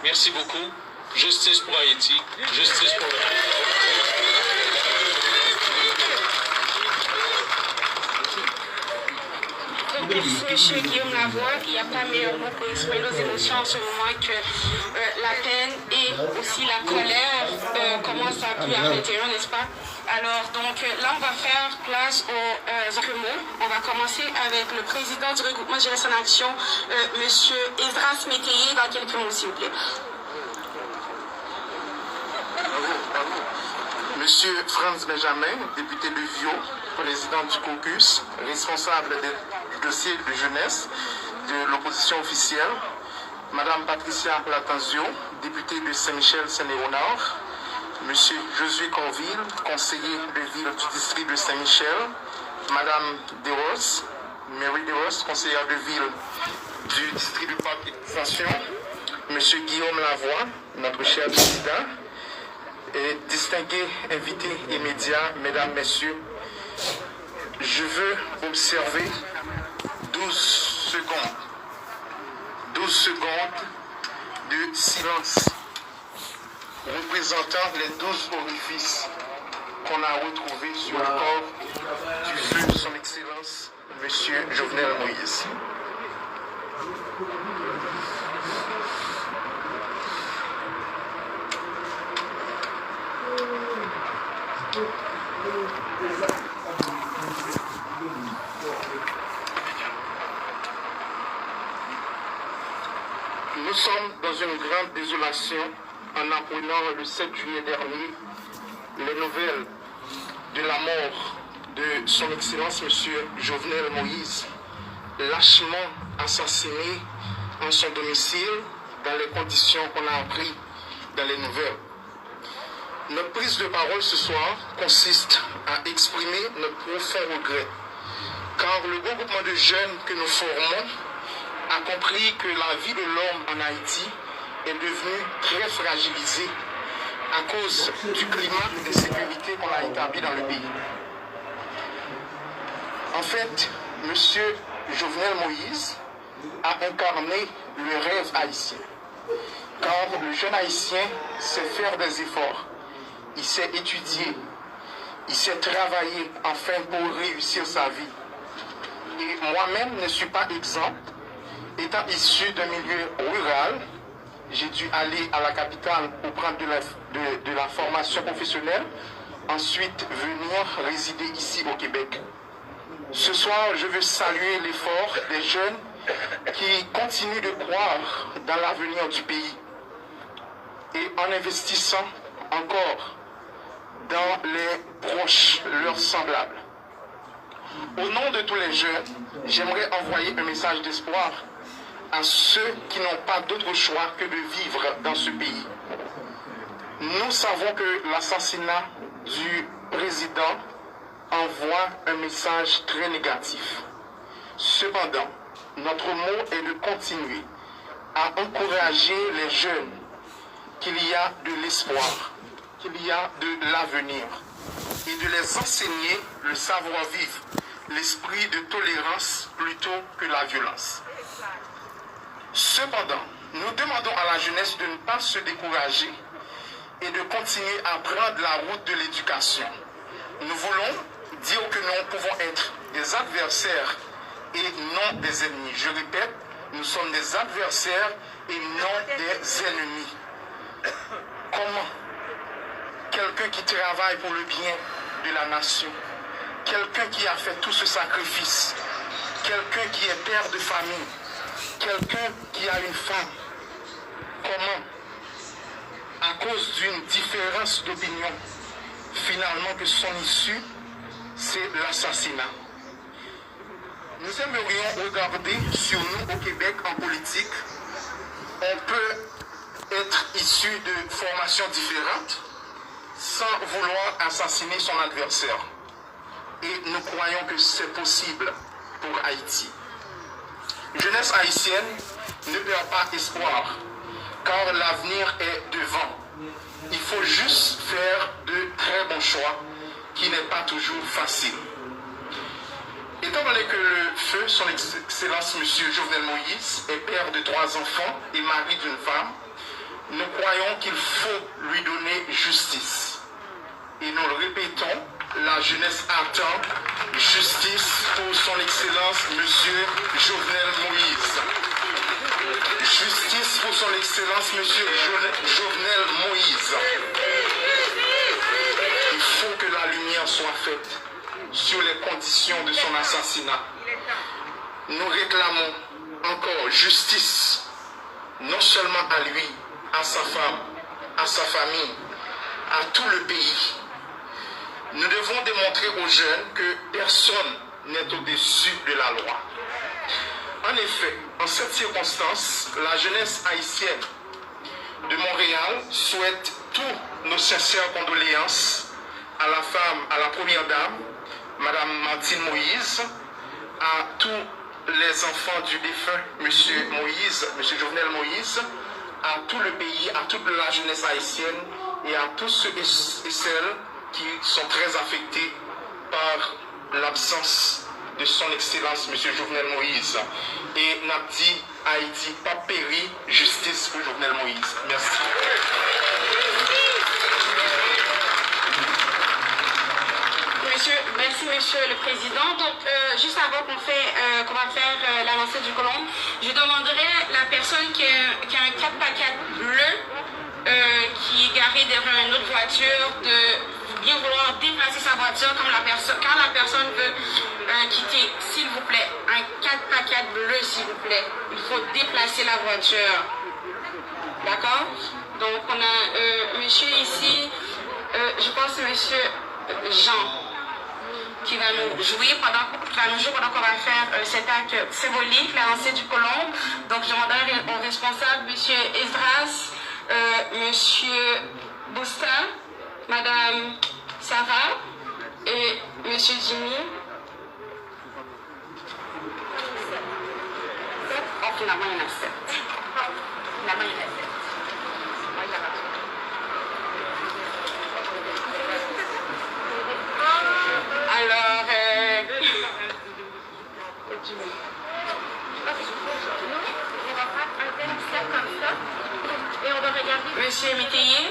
Merci beaucoup. Justice pour Haïti. Justice pour le... Merci, M. Guillaume Lavoie. Il n'y a pas meilleur mot pour exprimer nos émotions en ce moment que la peine et aussi la colère commencent à plus à l'intérieur, n'est-ce pas? Alors, donc, là, on va faire place aux mots. On va commencer avec le président du regroupement Jeunesse en Action, M. Esdras Métayer, dans quelques mots, s'il vous plaît. Monsieur Franz Benjamin, député de Vio, président du caucus, responsable du dossier de jeunesse de l'opposition officielle. Madame Patricia Latanzio, députée de Saint-Michel-Seine-et-Nord. Monsieur Josué Corville, conseiller de ville du district de Saint-Michel. Madame Desros, Mary Desros, conseillère de ville du district de Parc Extension. Monsieur Guillaume Lavoie, notre cher président. Et distingués invités et médias, mesdames, messieurs, je veux observer 12 secondes de silence représentant les 12 orifices qu'on a retrouvés sur le corps du feu de son Excellence, Monsieur Jovenel Moïse. Nous sommes dans une grande désolation en apprenant le 7 juillet dernier les nouvelles de la mort de son Excellence M. Jovenel Moïse, lâchement assassiné en son domicile dans les conditions qu'on a appris dans les nouvelles. Notre prise de parole ce soir consiste à exprimer notre profond regret, car le regroupement de jeunes que nous formons a compris que la vie de l'homme en Haïti est devenue très fragilisée à cause du climat de sécurité qu'on a établi dans le pays. En fait, M. Jovenel Moïse a incarné le rêve haïtien, car le jeune haïtien sait faire des efforts. Il sait étudier, il sait travailler afin pour réussir sa vie. Et moi-même ne suis pas exempt. Étant issu d'un milieu rural, j'ai dû aller à la capitale pour prendre de la formation professionnelle, ensuite venir résider ici au Québec. Ce soir, je veux saluer l'effort des jeunes qui continuent de croire dans l'avenir du pays et en investissant encore dans les proches, leurs semblables. Au nom de tous les jeunes, j'aimerais envoyer un message d'espoir à ceux qui n'ont pas d'autre choix que de vivre dans ce pays. Nous savons que l'assassinat du président envoie un message très négatif. Cependant, notre mot est de continuer à encourager les jeunes qu'il y a de l'espoir, qu'il y a de l'avenir, et de les enseigner le savoir-vivre, l'esprit de tolérance plutôt que la violence. Cependant, nous demandons à la jeunesse de ne pas se décourager et de continuer à prendre la route de l'éducation. Nous voulons dire que nous pouvons être des adversaires et non des ennemis. Je répète, nous sommes des adversaires et non des ennemis. Comment quelqu'un qui travaille pour le bien de la nation, quelqu'un qui a fait tout ce sacrifice, quelqu'un qui est père de famille, quelqu'un qui a une femme, comment, à cause d'une différence d'opinion, finalement que son issue, c'est l'assassinat. Nous aimerions regarder sur nous au Québec en politique. On peut être issu de formations différentes sans vouloir assassiner son adversaire. Et nous croyons que c'est possible pour Haïti. Jeunesse haïtienne, ne perd pas espoir, car l'avenir est devant. Il faut juste faire de très bons choix, qui n'est pas toujours facile. Étant donné que le feu, son Excellence M. Jovenel Moïse, est père de 3 enfants et mari d'une femme, nous croyons qu'il faut lui donner justice. Et nous le répétons, la jeunesse attend justice pour son Excellence, Monsieur Jovenel Moïse. Justice pour son Excellence, Monsieur Jovenel Moïse. Il faut que la lumière soit faite sur les conditions de son assassinat. Nous réclamons encore justice, non seulement à lui, à sa femme, à sa famille, à tout le pays. Nous devons démontrer aux jeunes que personne n'est au-dessus de la loi. En effet, en cette circonstance, la jeunesse haïtienne de Montréal souhaite tous nos sincères condoléances à la femme, à la première dame, Madame Martine Moïse, à tous les enfants du défunt Monsieur Moïse, Monsieur Jovenel Moïse, à tout le pays, à toute la jeunesse haïtienne et à tous ceux et celles qui sont très affectés par l'absence de son Excellence Monsieur Jovenel Moïse. Et Nabdi Haïti, pas péri, justice pour Jovenel Moïse. Merci. Merci Monsieur le Président. Donc juste avant qu'on va faire la lancée du colombe, je demanderai la personne qui a un 4x4 bleu qui est garé derrière une autre voiture de bien vouloir déplacer sa voiture quand la personne veut quitter. S'il vous plaît, un 4x4 bleu s'il vous plaît. Il faut déplacer la voiture. D'accord? Donc on a monsieur ici, je pense monsieur Jean, qui va nous jouer pendant qu'on va faire cet acte symbolique, la lancée du colombe. Donc je demanderai au responsable, monsieur Esdras, monsieur Boustin, madame Sarah et monsieur Jimmy. Oh, finalement il y en a 7. Finalement il y en a 7. Alors, on va faire un tel cercle comme ça et on va regarder Monsieur Métayer.